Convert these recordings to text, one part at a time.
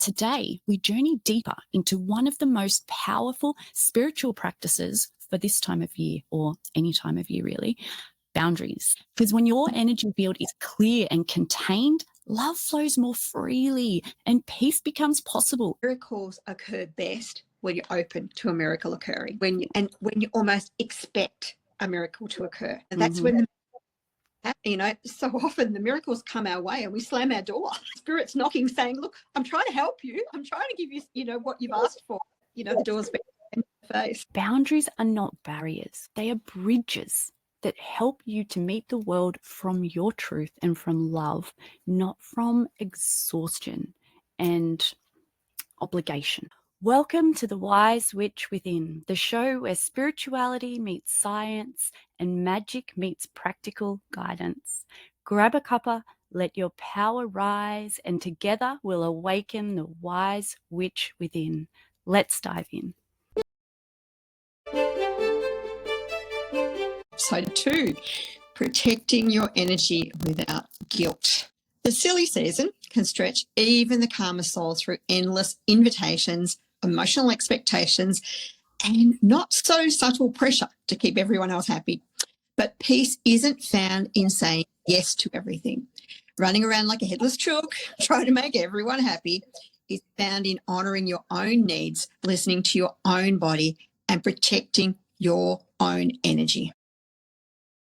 Today, we journey deeper into one of the most powerful spiritual practices for this time of year, or any time of year really, boundaries. Because when your energy field is clear and contained, love flows more freely and peace becomes possible. Miracles occur best when you're open to a miracle occurring, when you almost expect a miracle to occur. And that's when so often the miracles come our way and we slam our door. Spirit's knocking, saying, look, I'm trying to help you. I'm trying to give you, what you've asked for. The door's been in your face. Boundaries are not barriers. They are bridges that help you to meet the world from your truth and from love, not from exhaustion and obligation. Welcome to The Wise Witch Within, the show where spirituality meets science and magic meets practical guidance. Grab a cuppa, let your power rise, and together we'll awaken the wise witch within. Let's dive in. Episode 2, protecting your energy without guilt. The silly season can stretch even the calmest soul through endless invitations, emotional expectations, and not so subtle pressure to keep everyone else happy. But peace isn't found in saying yes to everything. Running around like a headless chook, trying to make everyone happy, is found in honouring your own needs, listening to your own body, and protecting your own energy.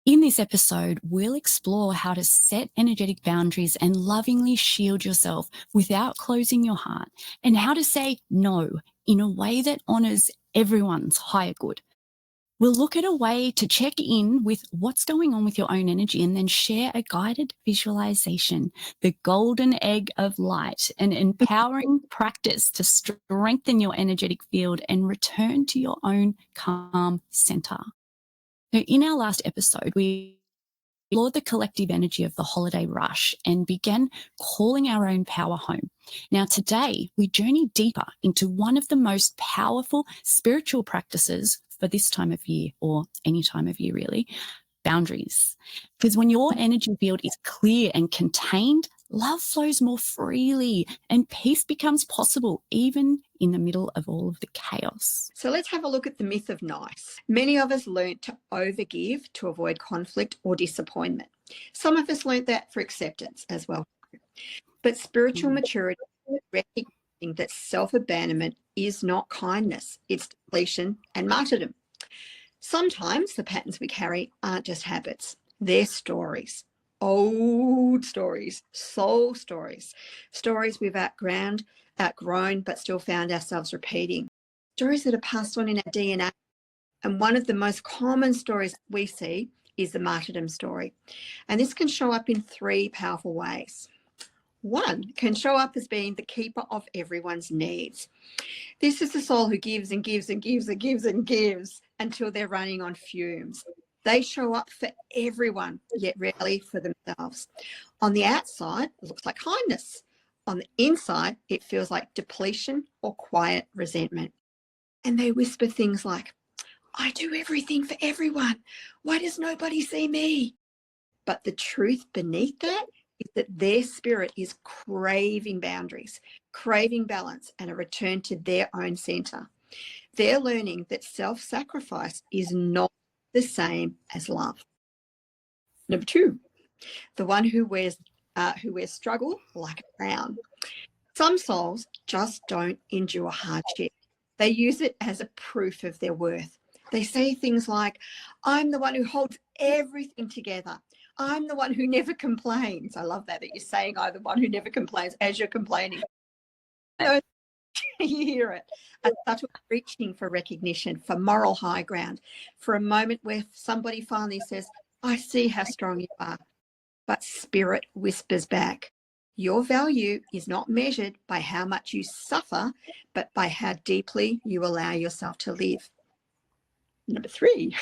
In this episode, we'll explore how to set energetic boundaries and lovingly shield yourself without closing your heart, and how to say no in a way that honours everyone's higher good. We'll look at a way to check in with what's going on with your own energy and then share a guided visualization, the golden egg of light, an empowering practice to strengthen your energetic field and return to your own calm centre. Now, in our last episode, we explored the collective energy of the holiday rush and began calling our own power home. Now, today, we journey deeper into one of the most powerful spiritual practices for this time of year, or any time of year really, boundaries. Because when your energy field is clear and contained, love flows more freely and peace becomes possible, even in the middle of all of the chaos. So let's have a look at the myth of nice. Many of us learnt to overgive to avoid conflict or disappointment. Some of us learnt that for acceptance as well. But spiritual maturity is recognizing that self-abandonment is not kindness, it's depletion and martyrdom. Sometimes the patterns we carry aren't just habits, they're stories. Old stories, soul stories, stories we've outgrown, but still found ourselves repeating. Stories that are passed on in our DNA. And one of the most common stories we see is the martyrdom story. And this can show up in 3 powerful ways. One can show up as being the keeper of everyone's needs. This is the soul who gives and gives and gives and gives and gives until they're running on fumes. They show up for everyone, yet rarely for themselves. On the outside, it looks like kindness. On the inside, it feels like depletion or quiet resentment. And they whisper things like, I do everything for everyone. Why does nobody see me? But the truth beneath that is that their spirit is craving boundaries, craving balance, and a return to their own centre. They're learning that self-sacrifice is not the same as love. Number 2, the one who wears struggle like a crown. Some souls just don't endure hardship. They use it as a proof of their worth. They say things like, I'm the one who holds everything together. I'm the one who never complains. I love that you're saying I'm the one who never complains as you're complaining. You hear it, a subtle reaching for recognition, for moral high ground, for a moment where somebody finally says, I see how strong you are. But spirit whispers back, your value is not measured by how much you suffer, but by how deeply you allow yourself to live. Number 3,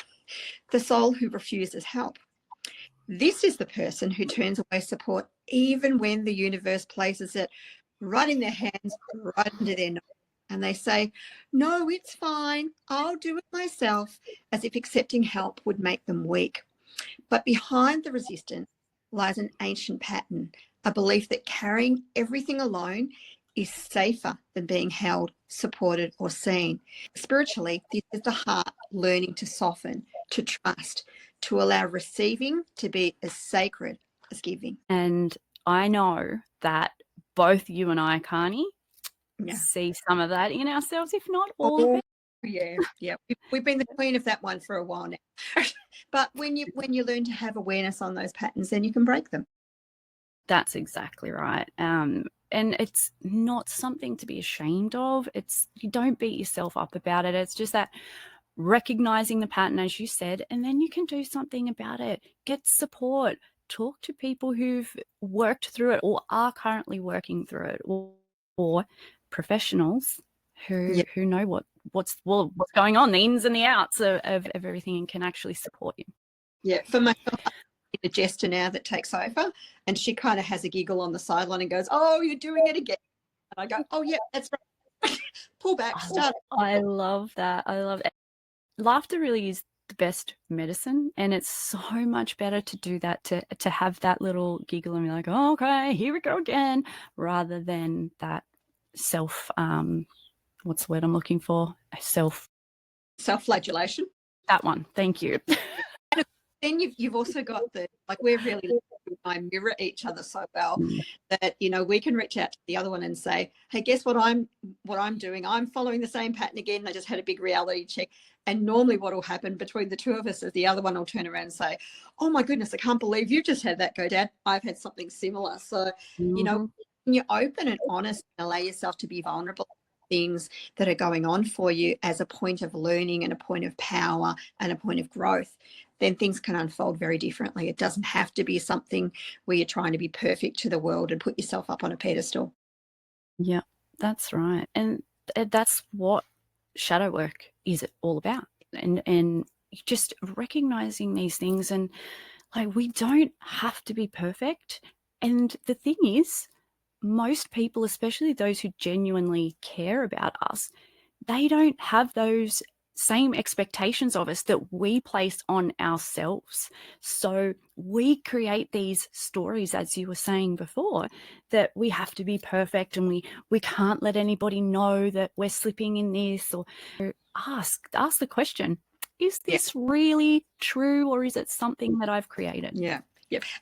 the soul who refuses help. This is the person who turns away support even when the universe places it right in their hands, right under their nose. And they say, no, it's fine, I'll do it myself, as if accepting help would make them weak. But behind the resistance lies an ancient pattern, a belief that carrying everything alone is safer than being held, supported, or seen. Spiritually, this is the heart learning to soften, to trust, to allow receiving to be as sacred as giving. And I know that both you and I, Karnie, see some of that in ourselves, if not all of it. Yeah. We've been the queen of that one for a while now. But when you learn to have awareness on those patterns, then you can break them. That's exactly right. And it's not something to be ashamed of. You don't beat yourself up about it. It's just that recognizing the pattern, as you said, and then you can do something about it. Get support. Talk to people who've worked through it or are currently working through it, or professionals who know what's going on, the ins and the outs of everything, and can actually support you. Yeah, for myself, a Jester now that takes over, and she kind of has a giggle on the sideline and goes, "Oh, you're doing it again." And I go, "Oh, yeah, that's right." Pull back, start. I love that. I love it. Laughter really is the best medicine, and it's so much better to do that, to have that little giggle and be like, oh, okay, here we go again, rather than that self what's the word I'm looking for? Self-flagellation. That one. Thank you. Then you've also got we're really I mirror each other so well that we can reach out to the other one and say, hey, guess what I'm doing? I'm following the same pattern again. I just had a big reality check. And normally what will happen between the two of us is the other one will turn around and say, oh my goodness, I can't believe you just had that go down. I've had something similar. So, when you're open and honest and allow yourself to be vulnerable to things that are going on for you as a point of learning and a point of power and a point of growth, then things can unfold very differently. It doesn't have to be something where you're trying to be perfect to the world and put yourself up on a pedestal. Yeah, that's right. And that's what shadow work is all about. And just recognizing these things, and we don't have to be perfect. And the thing is, most people, especially those who genuinely care about us, they don't have those same expectations of us that we place on ourselves. So we create these stories, as you were saying before, that we have to be perfect, and we can't let anybody know that we're slipping in this. Or ask the question, is this really true, or is it something that I've created? Yeah.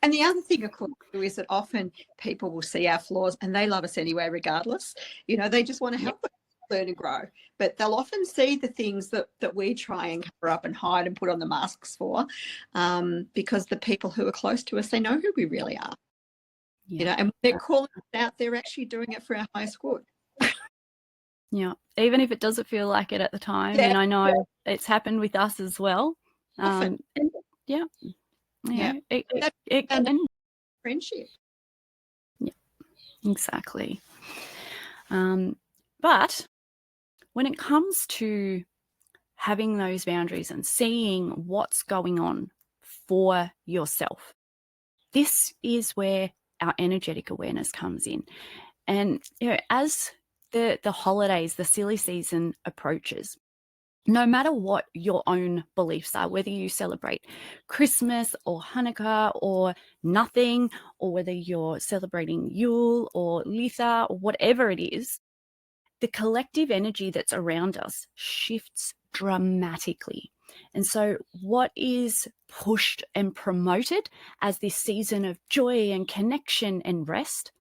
And the other thing, of course, is that often people will see our flaws and they love us anyway, regardless. They just want to help us learn and grow. But they'll often see the things that we try and cover up and hide and put on the masks for, because the people who are close to us, they know who we really are. And when they're calling us out, they're actually doing it for our highest good. Yeah, even if it doesn't feel like it at the time. And I know it's happened with us as well. Often. It can. Friendship. Yeah, exactly. But when it comes to having those boundaries and seeing what's going on for yourself, this is where our energetic awareness comes in. And as the holidays, the silly season approaches, no matter what your own beliefs are, whether you celebrate Christmas or Hanukkah or nothing, or whether you're celebrating Yule or Litha or whatever it is, the collective energy that's around us shifts dramatically. And so what is pushed and promoted as this season of joy and connection and rest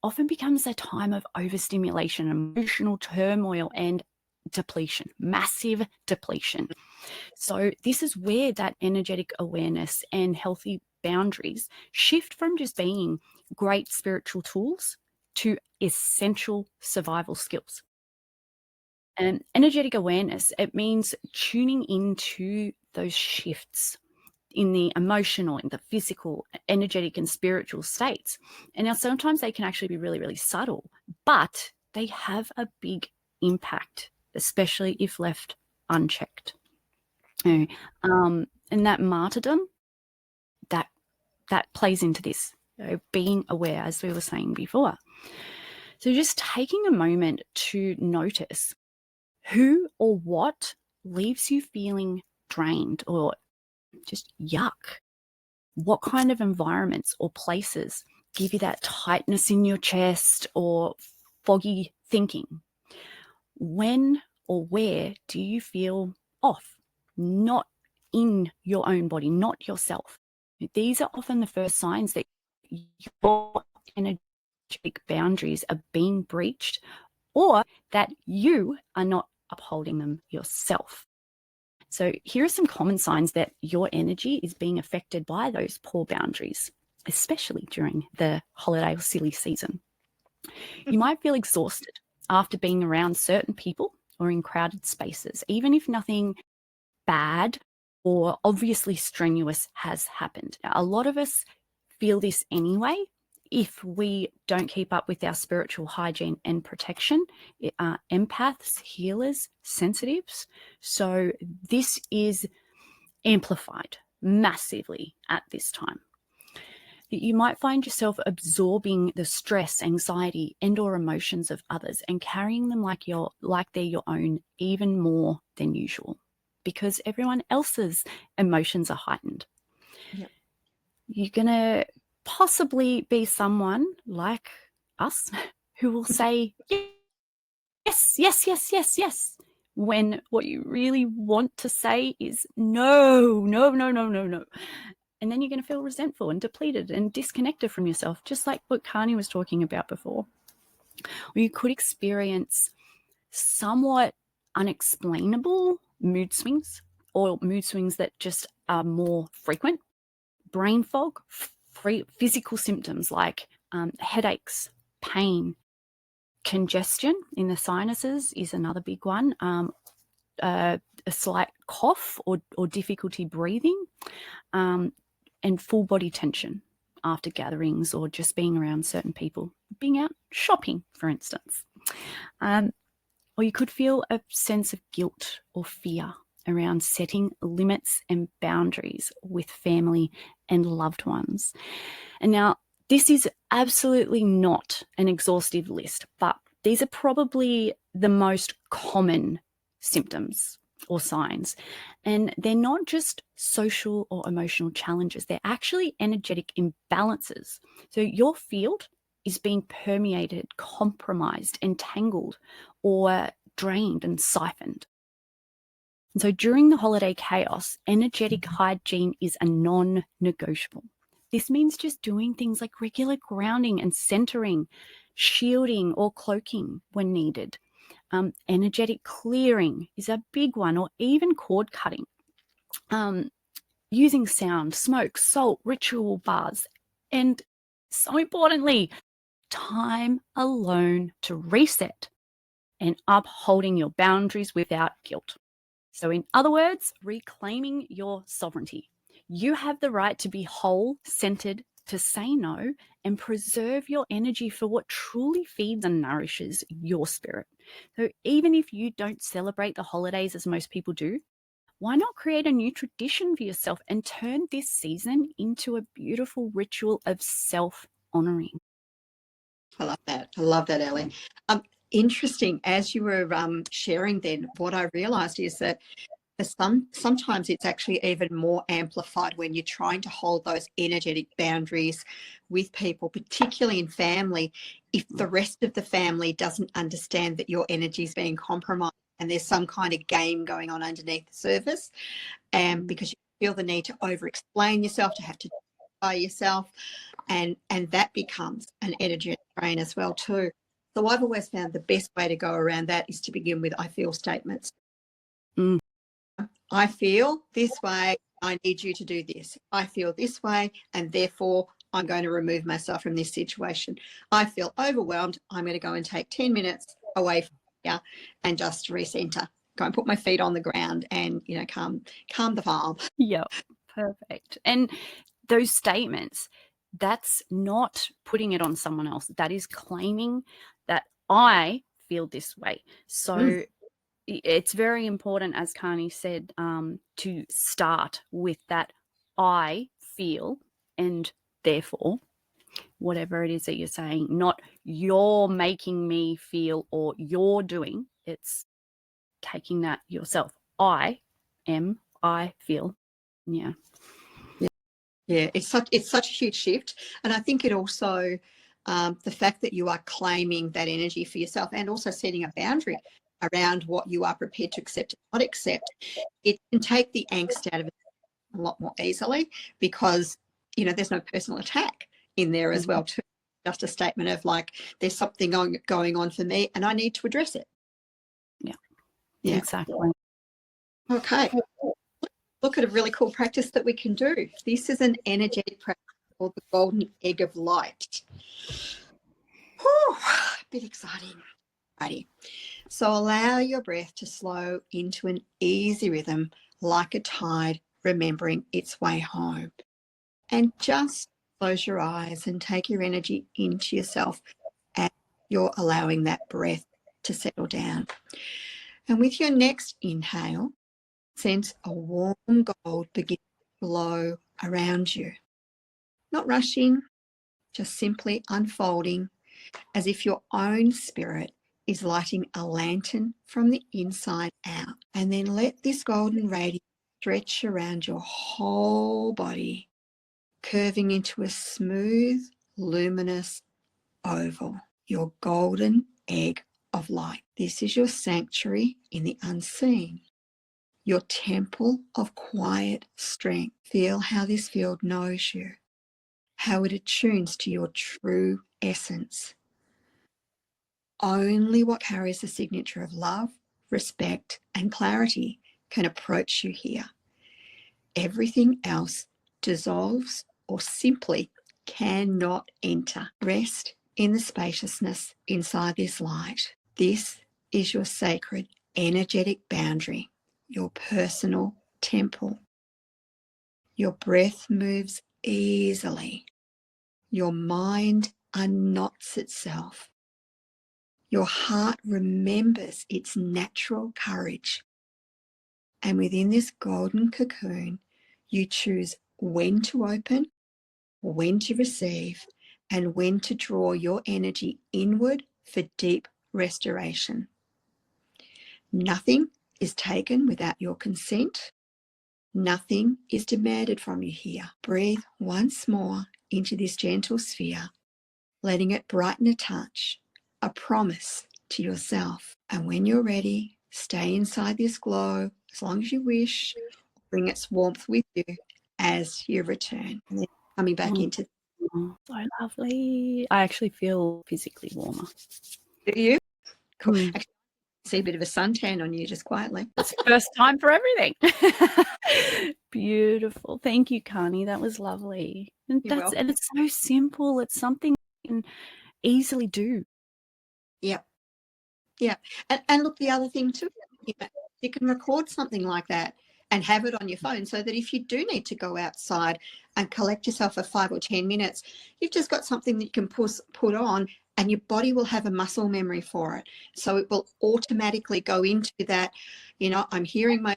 often becomes a time of overstimulation, emotional turmoil, and depletion, massive depletion. So this is where that energetic awareness and healthy boundaries shift from just being great spiritual tools to essential survival skills. And energetic awareness, it means tuning into those shifts in the emotional, in the physical, energetic, and spiritual states. And now sometimes they can actually be really, really subtle, but they have a big impact, especially if left unchecked. And that martyrdom, that plays into this, being aware, as we were saying before. So just taking a moment to notice who or what leaves you feeling drained or just yuck. What kind of environments or places give you that tightness in your chest or foggy thinking? When or where do you feel off? Not in your own body, not yourself. These are often the first signs that your energetic boundaries are being breached, or that you are not upholding them yourself. So here are some common signs that your energy is being affected by those poor boundaries, especially during the holiday or silly season. You might feel exhausted after being around certain people or in crowded spaces, even if nothing bad or obviously strenuous has happened. Now, a lot of us feel this anyway if we don't keep up with our spiritual hygiene and protection. Empaths, healers, sensitives. So this is amplified massively at this time. You might find yourself absorbing the stress, anxiety, and or emotions of others and carrying them like they're your own even more than usual, because everyone else's emotions are heightened. Yep. You're going to possibly be someone like us who will say, yes, yes, yes, yes, yes, when what you really want to say is no, no, no, no, no, no. And then you're going to feel resentful and depleted and disconnected from yourself, just like what Karnie was talking about before. Or you could experience somewhat unexplainable mood swings, or mood swings that just are more frequent. Brain fog, physical symptoms like headaches, pain, congestion in the sinuses is another big one. A slight cough or difficulty breathing, and full body tension after gatherings or just being around certain people, being out shopping, for instance. Or you could feel a sense of guilt or fear around setting limits and boundaries with family and loved ones. And now, this is absolutely not an exhaustive list, but these are probably the most common symptoms or signs. And they're not just social or emotional challenges, they're actually energetic imbalances. So your field is being permeated, compromised, entangled, or drained and siphoned. And so during the holiday chaos, energetic hygiene is a non-negotiable. This means just doing things like regular grounding and centering, shielding or cloaking when needed. Energetic clearing is a big one, or even cord cutting. Using sound, smoke, salt, ritual baths, and so importantly, time alone to reset and upholding your boundaries without guilt. So in other words, reclaiming your sovereignty. You have the right to be whole, centered, to say no, and preserve your energy for what truly feeds and nourishes your spirit. So even if you don't celebrate the holidays as most people do, why not create a new tradition for yourself and turn this season into a beautiful ritual of self-honoring? I love that. I love that, Ellie. Interesting. As you were sharing then, what I realized is that sometimes it's actually even more amplified when you're trying to hold those energetic boundaries with people, particularly in family, if the rest of the family doesn't understand that your energy is being compromised and there's some kind of game going on underneath the surface, and because you feel the need to over-explain yourself, to have to justify yourself, and that becomes an energy drain as well too. So I've always found the best way to go around that is to begin with I feel statements. I feel this way, I need you to do this. I feel this way, and therefore I'm going to remove myself from this situation. I feel overwhelmed. I'm going to go and take 10 minutes away from here and just recenter. Go and put my feet on the ground and, calm the farm. Yeah, perfect. And those statements, that's not putting it on someone else. That is claiming that I feel this way. So it's very important, as Karnie said, to start with that I feel, and therefore, whatever it is that you're saying, not you're making me feel or you're doing. It's taking that yourself. I feel. Yeah. Yeah, it's such a huge shift, and I think it also the fact that you are claiming that energy for yourself and also setting a boundary around what you are prepared to accept and not accept, it can take the angst out of it a lot more easily, because, you know, there's no personal attack in there as well too. Just a statement of like, there's something going on for me and I need to address it. Yeah, exactly. Okay. Look at a really cool practice that we can do. This is an energetic practice called the golden egg of light. Whew, a bit exciting. Righty. So allow your breath to slow into an easy rhythm like a tide remembering its way home. And just close your eyes and take your energy into yourself as you're allowing that breath to settle down. And with your next inhale, sense a warm gold begin to glow around you. Not rushing, just simply unfolding as if your own spirit is lighting a lantern from the inside out. And then let this golden radiance stretch around your whole body, curving into a smooth, luminous oval, your golden egg of light. This is your sanctuary in the unseen, your temple of quiet strength. Feel how this field knows you, how it attunes to your true essence. Only what carries the signature of love, respect, and clarity can approach you here. Everything else dissolves or simply cannot enter. Rest in the spaciousness inside this light. This is your sacred energetic boundary, your personal temple. Your breath moves easily. Your mind unknots itself. Your heart remembers its natural courage. And within this golden cocoon, you choose when to open, when to receive, and when to draw your energy inward for deep restoration. Nothing is taken without your consent. Nothing is demanded from you here. Breathe once more into this gentle sphere, letting it brighten a touch, a promise to yourself. And when you're ready, stay inside this glow as long as you wish. Bring its warmth with you as you return. And then coming back into. So lovely. I actually feel physically warmer. Do you? Cool. Actually, I see a bit of a suntan on you just quietly. It's the first time for everything. Beautiful. Thank you, Karnie. That was lovely. And and it's so simple. It's something you can easily do. Yep. Yeah. And look, the other thing too, you can record something like that and have it on your phone so that if you do need to go outside and collect yourself for 5 or 10 minutes, you've just got something that you can put on and your body will have a muscle memory for it. So it will automatically go into that, I'm hearing my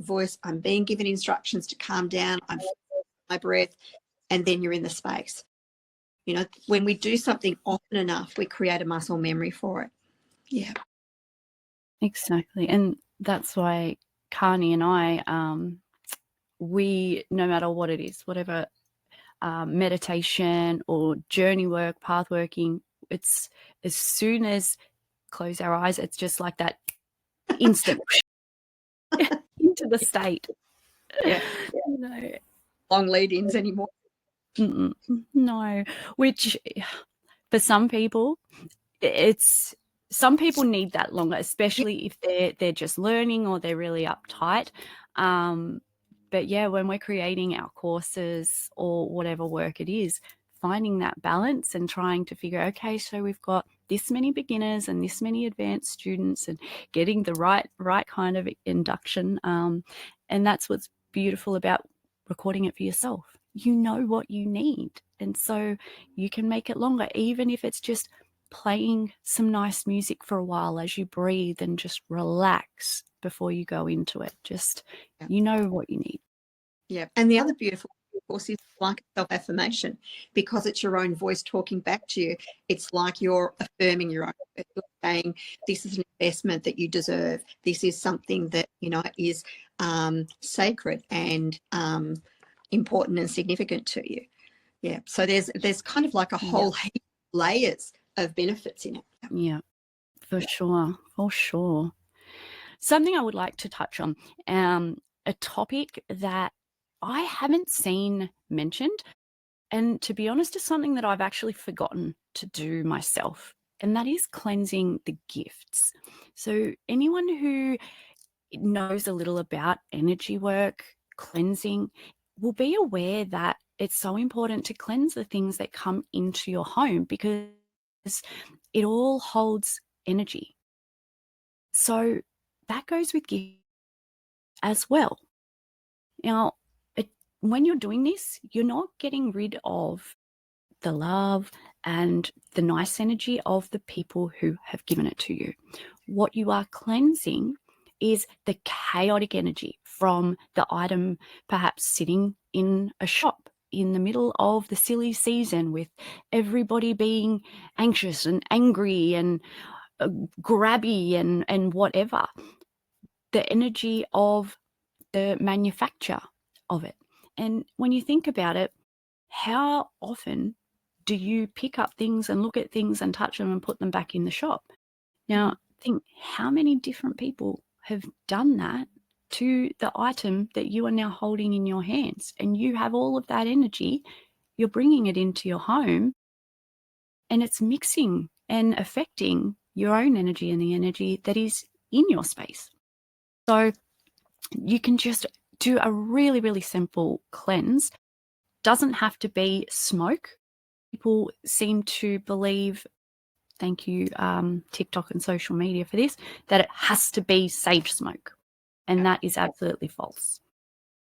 voice, I'm being given instructions to calm down, I'm feeling my breath, and then you're in the space. When we do something often enough, we create a muscle memory for it. Yeah. Exactly. And that's why Karnie and I, we, no matter what it is, whatever meditation or journey work, path working, it's as soon as close our eyes, it's just like that instant into the state. Yeah. Long lead-ins anymore. No, which for some people, some people need that longer, especially if they're just learning or they're really uptight. But yeah, when we're creating our courses or whatever work it is, finding that balance and trying to figure, okay, so we've got this many beginners and this many advanced students, and getting the right kind of induction. And that's what's beautiful about recording it for yourself. You know what you need. And so you can make it longer, even if it's just playing some nice music for a while as you breathe and just relax before you go into it. Just, you know what you need. Yeah. And the other beautiful thing, of course, is like self-affirmation, because it's your own voice talking back to you. It's like you're affirming your own. You're saying, this is an investment that you deserve. This is something that, is sacred and important and significant to you. Yeah. So there's kind of like a whole heap of layers of benefits in it. Yeah, for sure. For sure. Something I would like to touch on, a topic that I haven't seen mentioned, and to be honest, is something that I've actually forgotten to do myself, and that is cleansing the gifts. So anyone who knows a little about energy work, cleansing, will be aware that it's so important to cleanse the things that come into your home because it all holds energy. So that goes with gifts as well. Now, when you're doing this, you're not getting rid of the love and the nice energy of the people who have given it to you. What you are cleansing is the chaotic energy from the item perhaps sitting in a shop in the middle of the silly season with everybody being anxious and angry and grabby and whatever. The energy of the manufacture of it. And when you think about it, how often do you pick up things and look at things and touch them and put them back in the shop? Now, think how many different people have done that to the item that you are now holding in your hands, and you have all of that energy, you're bringing it into your home, and it's mixing and affecting your own energy and the energy that is in your space. So you can just do a really, really simple cleanse. Doesn't have to be smoke. People seem to believe, thank you, TikTok and social media for this, that it has to be sage smoke. And that is absolutely false.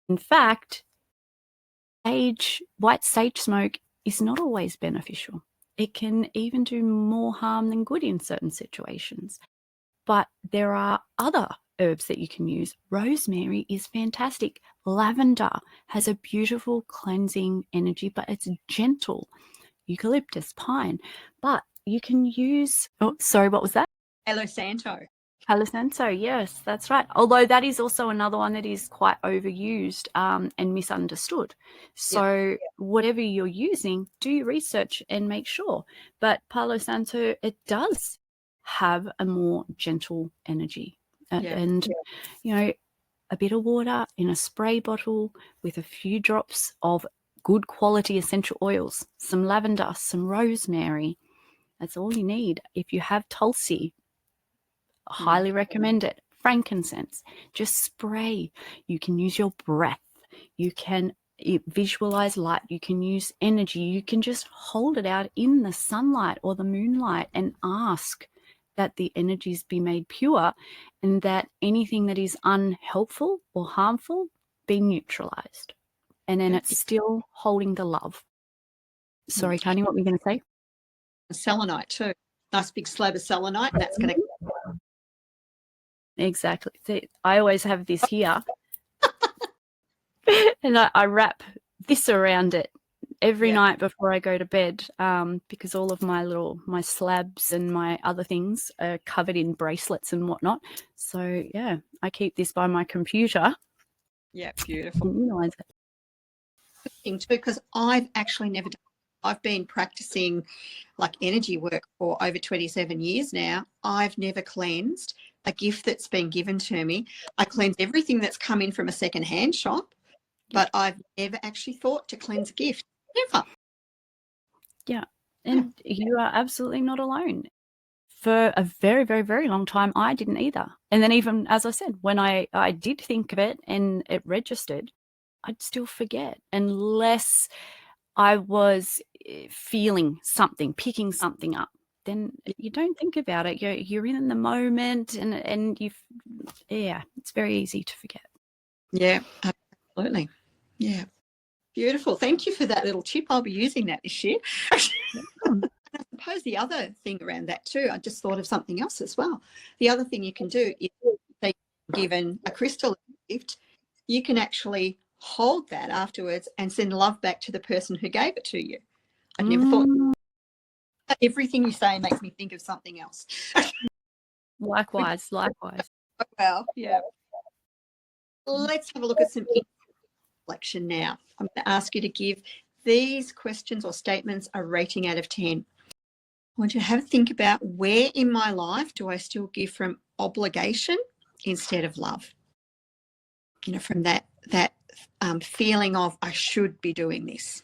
In fact, white sage smoke is not always beneficial. It can even do more harm than good in certain situations. But there are other herbs that you can use. Rosemary is fantastic. Lavender has a beautiful cleansing energy, but it's gentle. Eucalyptus, pine. But you can use, oh, sorry, what was that? Palo Santo. Palo Santo, yes, that's right. Although that is also another one that is quite overused and misunderstood. So whatever you're using, do your research and make sure. But Palo Santo, it does have a more gentle energy. And, you know, a bit of water in a spray bottle with a few drops of good quality essential oils, some lavender, some rosemary. That's all you need. If you have Tulsi, highly recommend it. Frankincense, just spray. You can use your breath. You can visualize light. You can use energy. You can just hold it out in the sunlight or the moonlight and ask that the energies be made pure and that anything that is unhelpful or harmful be neutralized. And then it's still holding the love. Sorry, Karnie, what were you going to say? Selenite too. Nice big slab of selenite. That's going to... Exactly. See, I always have this here. And I wrap this around it every night before I go to bed because all of my slabs and my other things are covered in bracelets and whatnot. So, yeah, I keep this by my computer. Yeah, beautiful. It. Too, because I've actually never done it. I've been practicing like energy work for over 27 years now. I've never cleansed a gift that's been given to me. I cleanse everything that's come in from a second-hand shop, but I've never actually thought to cleanse a gift. Never. Yeah. And you are absolutely not alone. For a very, very, very long time, I didn't either. And then even, as I said, when I did think of it and it registered, I'd still forget unless I was feeling something, picking something up. Then you don't think about it. You're in the moment and it's very easy to forget. Yeah, absolutely. Yeah. Beautiful. Thank you for that little tip. I'll be using that this year. I suppose the other thing around that too, I just thought of something else as well. The other thing you can do is, say, given a crystal gift, you can actually hold that afterwards and send love back to the person who gave it to you. I'd never thought. Everything you say makes me think of something else. Likewise. Well, yeah. Let's have a look at some reflection now. I'm going to ask you to give these questions or statements a rating out of 10. want you to have a think about, where in my life do I still give from obligation instead of love? From that feeling of I should be doing this.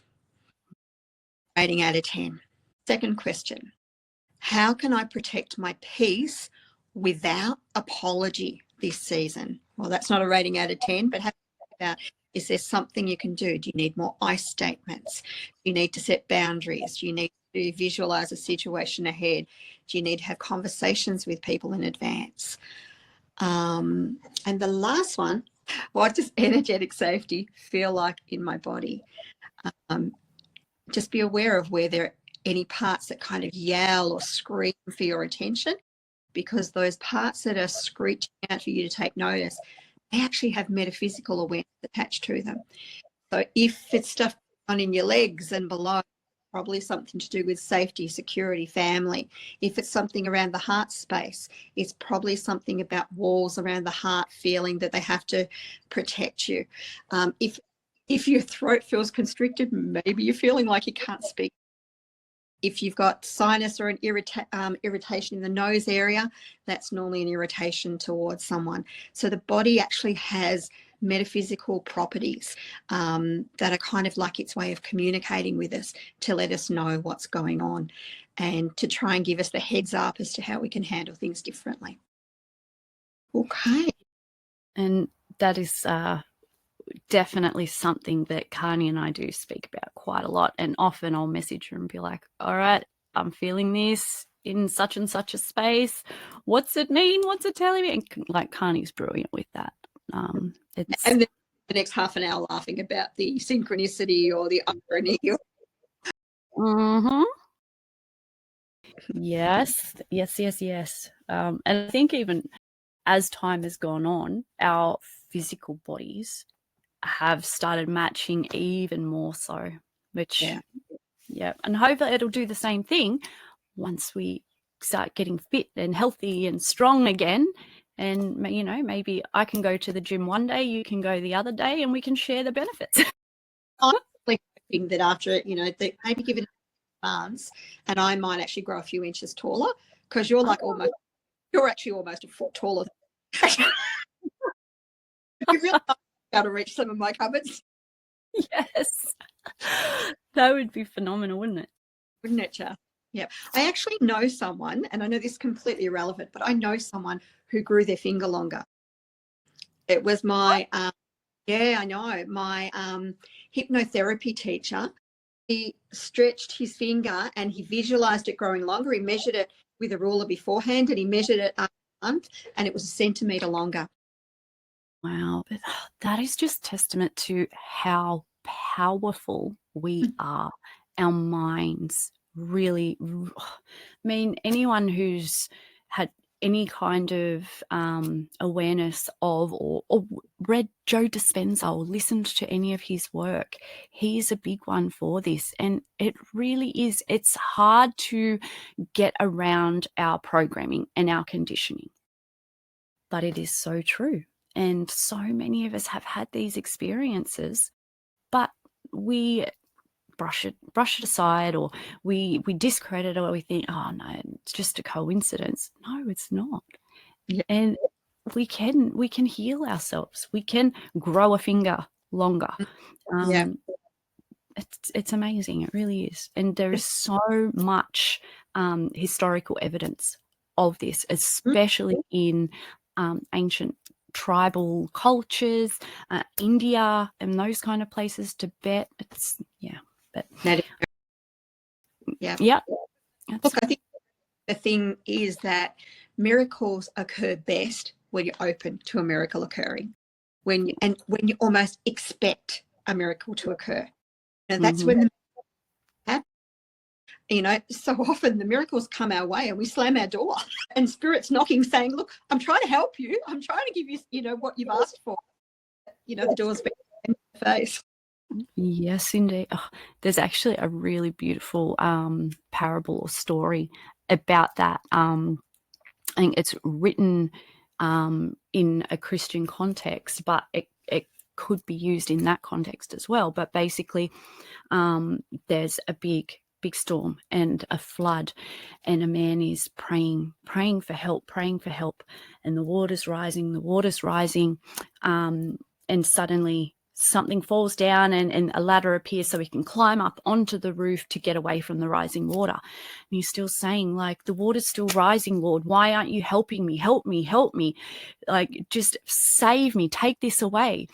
Rating out of 10. Second question, how can I protect my peace without apology this season? Well, that's not a rating out of 10, but have to think about, is there something you can do? Do you need more I statements? Do you need to set boundaries? Do you need to visualize a situation ahead? Do you need to have conversations with people in advance? And the last one, what does energetic safety feel like in my body? Just be aware of where there are any parts that kind of yell or scream for your attention, because those parts that are screeching out for you to take notice, they actually have metaphysical awareness attached to them. So if it's stuff on in your legs and below, probably something to do with safety, security, family. If it's something around the heart space, it's probably something about walls around the heart, feeling that they have to protect you. If your throat feels constricted, maybe you're feeling like you can't speak. If you've got sinus or an irritation in the nose area, that's normally an irritation towards someone. So the body actually has metaphysical properties that are kind of like its way of communicating with us to let us know what's going on and to try and give us the heads up as to how we can handle things differently. Okay. And that is definitely something that Karnie and I do speak about quite a lot. And often I'll message her and be like, all right, I'm feeling this in such and such a space. What's it mean? What's it telling me? And like, Karnie's brilliant with that. And then the next half an hour laughing about the synchronicity or the irony. Mm-hmm. Yes. And I think even as time has gone on, our physical bodies have started matching even more so, which, yeah. And hopefully it'll do the same thing once we start getting fit and healthy and strong again. And, maybe I can go to the gym one day, you can go the other day, and we can share the benefits. I'm hoping that after, maybe give it a chance, and I might actually grow a few inches taller, because you're like you're actually almost a foot taller. You really be able to reach some of my cupboards. Yes. That would be phenomenal, wouldn't it? Wouldn't it, Char? Yeah. I actually know someone, and I know this is completely irrelevant, but I know someone who grew their finger longer. It was my, I know, my hypnotherapy teacher. He stretched his finger and he visualized it growing longer. He measured it with a ruler beforehand, and he measured it up a month, and it was a centimetre longer. Wow. But that is just testament to how powerful we are. Our minds really, anyone who's had any kind of awareness of or read Joe Dispenza or listened to any of his work, he's a big one for this. And it really is. It's hard to get around our programming and our conditioning, but it is so true. And so many of us have had these experiences, but we brush it aside, or we discredit it, or we think, oh no, it's just a coincidence. No, it's not. Yeah. And we can heal ourselves. We can grow a finger longer. It's amazing. It really is. And there is so much historical evidence of this, especially in ancient tribal cultures, India and those kind of places, Tibet. Look, I think the thing is that miracles occur best when you're open to a miracle occurring, when you almost expect a miracle to occur. And that's when the so often the miracles come our way and we slam our door and spirit's knocking, saying, look, I'm trying to help you. I'm trying to give you, what you've asked for. The door's been in the face. Yes, indeed. Oh, there's actually a really beautiful parable or story about that. I think it's written in a Christian context, but it could be used in that context as well. But basically, there's a big big storm and a flood, and a man is praying for help, and the water's rising, and suddenly something falls down and a ladder appears so he can climb up onto the roof to get away from the rising water. And he's still saying, like, the water's still rising, Lord. Why aren't you helping me? Help me. Like, just save me. Take this away.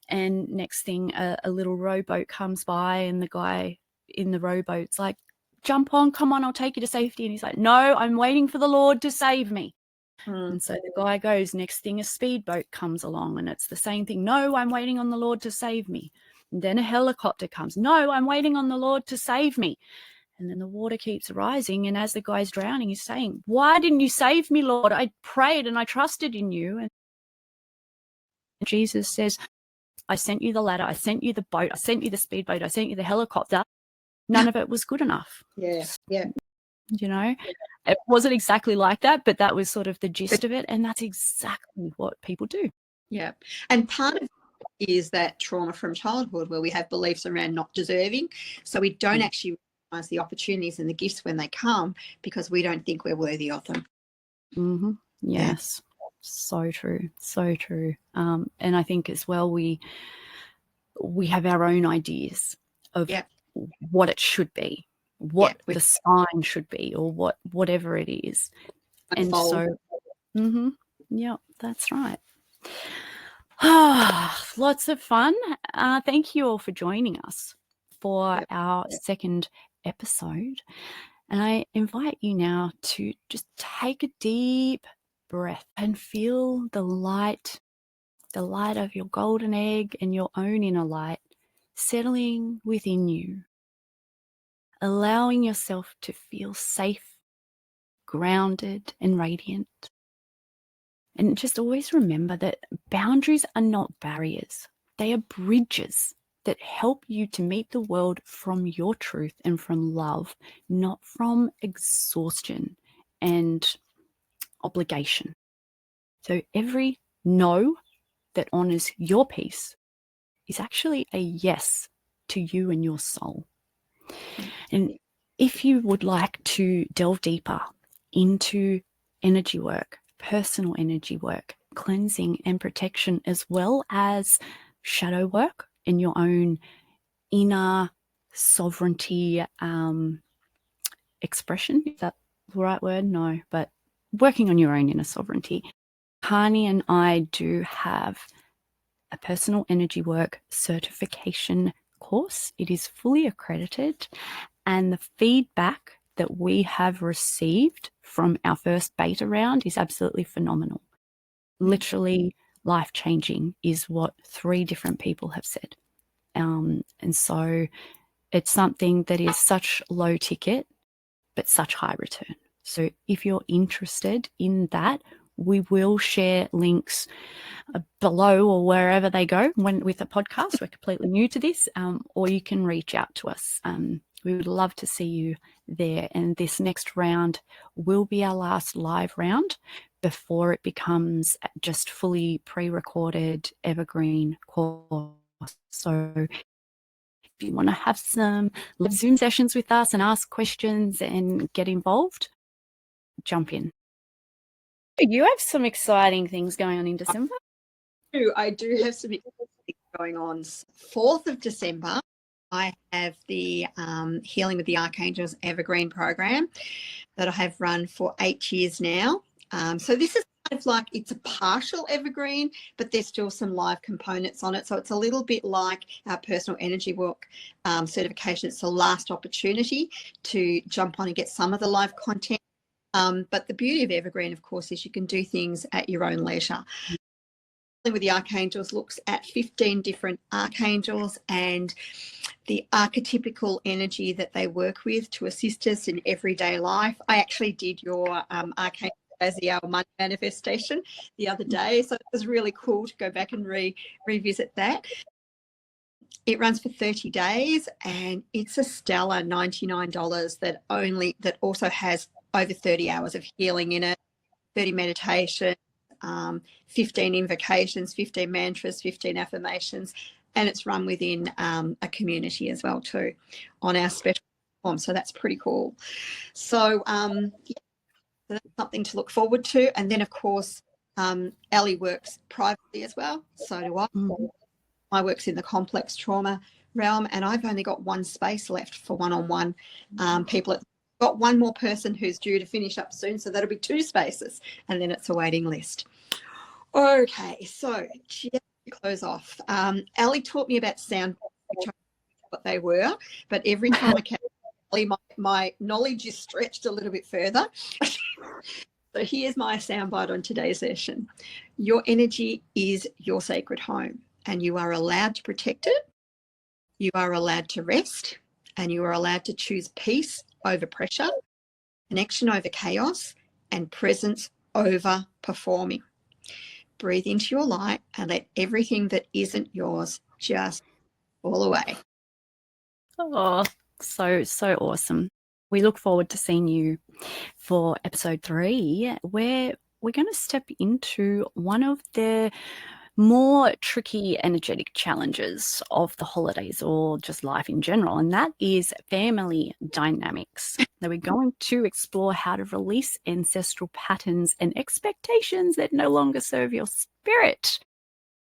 And next thing, a little rowboat comes by, and the guy in the rowboat's like, jump on, come on, I'll take you to safety. And he's like, no, I'm waiting for the Lord to save me. And so the guy goes. Next thing, a speedboat comes along, and it's the same thing. No, I'm waiting on the Lord to save me. And then a helicopter comes. No, I'm waiting on the Lord to save me. And then the water keeps rising, and as the guy's drowning, he's saying, why didn't you save me, Lord? I prayed and I trusted in you. And Jesus says, I sent you the ladder, I sent you the boat, I sent you the speedboat, I sent you the helicopter. None of it was good enough. Yeah. You know, it wasn't exactly like that, but that was sort of the gist of it. And that's exactly what people do. Yeah. And part of it is that trauma from childhood where we have beliefs around not deserving. So we don't actually recognize the opportunities and the gifts when they come because we don't think we're worthy of them. Mm-hmm. Yes. Yeah. So true. So true. And I think as well, we have our own ideas of what it should be, what the sign should be, or whatever it is. And so, yeah, that's right. Lots of fun. Thank you all for joining us for our second episode. And I invite you now to just take a deep breath and feel the light of your golden egg and your own inner light settling within you, allowing yourself to feel safe, grounded, and radiant. And just always remember that boundaries are not barriers. They are bridges that help you to meet the world from your truth and from love, not from exhaustion and obligation. So every no that honors your peace is actually a yes to you and your soul. And if you would like to delve deeper into energy work, personal energy work, cleansing and protection, as well as shadow work in your own inner sovereignty expression, is that the right word? No, but working on your own inner sovereignty, Karnie and I do have a personal energy work certification course. It is fully accredited, and the feedback that we have received from our first beta round is absolutely phenomenal. Literally life-changing is what 3 different people have said. And so it's something that is such low ticket, but such high return. So if you're interested in that, we will share links below or wherever they go with the podcast. We're completely new to this, or you can reach out to us. We would love to see you there. And this next round will be our last live round before it becomes just fully pre-recorded evergreen course. So if you want to have some live Zoom sessions with us and ask questions and get involved, jump in. You have some exciting things going on in December. I do have some exciting things going on. 4th of December, I have the Healing with the Archangels Evergreen program that I have run for 8 years now. So this is kind of like, it's a partial evergreen, but there's still some live components on it. So it's a little bit like our personal energy work certification. It's the last opportunity to jump on and get some of the live content. But the beauty of evergreen, of course, is you can do things at your own leisure. With the Archangels looks at 15 different archangels and the archetypical energy that they work with to assist us in everyday life. I actually did your Archangel as our money manifestation the other day, so it was really cool to go back and revisit that. It runs for 30 days and it's a stellar $99 that also has over 30 hours of healing in it, 30 meditations, 15 invocations, 15 mantras, 15 affirmations, and it's run within a community as well too on our special So that's pretty cool. So, so that's something to look forward to. And then, of course, Ali works privately as well. So do I. I works in the complex trauma realm, and I've only got one space left for one-on-one people. I've got one more person who's due to finish up soon, so that'll be 2 spaces, and then it's a waiting list. Okay, so just to close off, Ali taught me about sound, which I knew what they were, but every time I came, my knowledge is stretched a little bit further. So here's my soundbite on today's session. Your energy is your sacred home, and you are allowed to protect it. You are allowed to rest, and you are allowed to choose peace over pressure, connection over chaos, and presence over performing. Breathe into your light and let everything that isn't yours just fall away. Oh, so awesome. We look forward to seeing you for episode 3, where we're going to step into one of the more tricky energetic challenges of the holidays or just life in general, and that is family dynamics. Now, we're going to explore how to release ancestral patterns and expectations that no longer serve your spirit.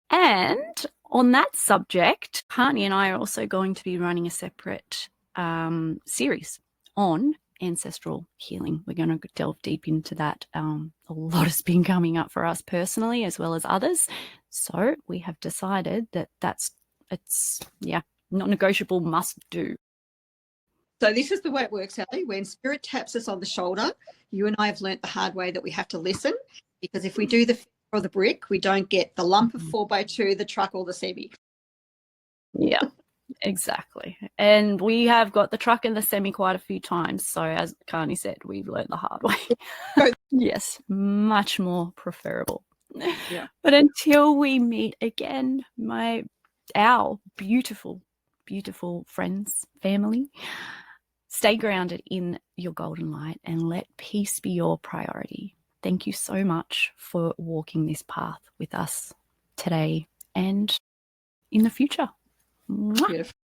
And on that subject, Karnie and I are also going to be running a separate series on ancestral healing. We're going to delve deep into that. A lot has been coming up for us personally as well as others. So we have decided that it's not negotiable, must do. So this is the way it works, Ali. When spirit taps us on the shoulder, you and I have learnt the hard way that we have to listen, because if we do the or the brick, we don't get the lump of 4x2, the truck, or the semi. Yeah, exactly. And we have got the truck and the semi quite a few times. So as Karnie said, we've learned the hard way. Yes, much more preferable. Yeah. But until we meet again, our beautiful, beautiful friends, family, stay grounded in your golden light and let peace be your priority. Thank you so much for walking this path with us today and in the future. Mwah. Beautiful.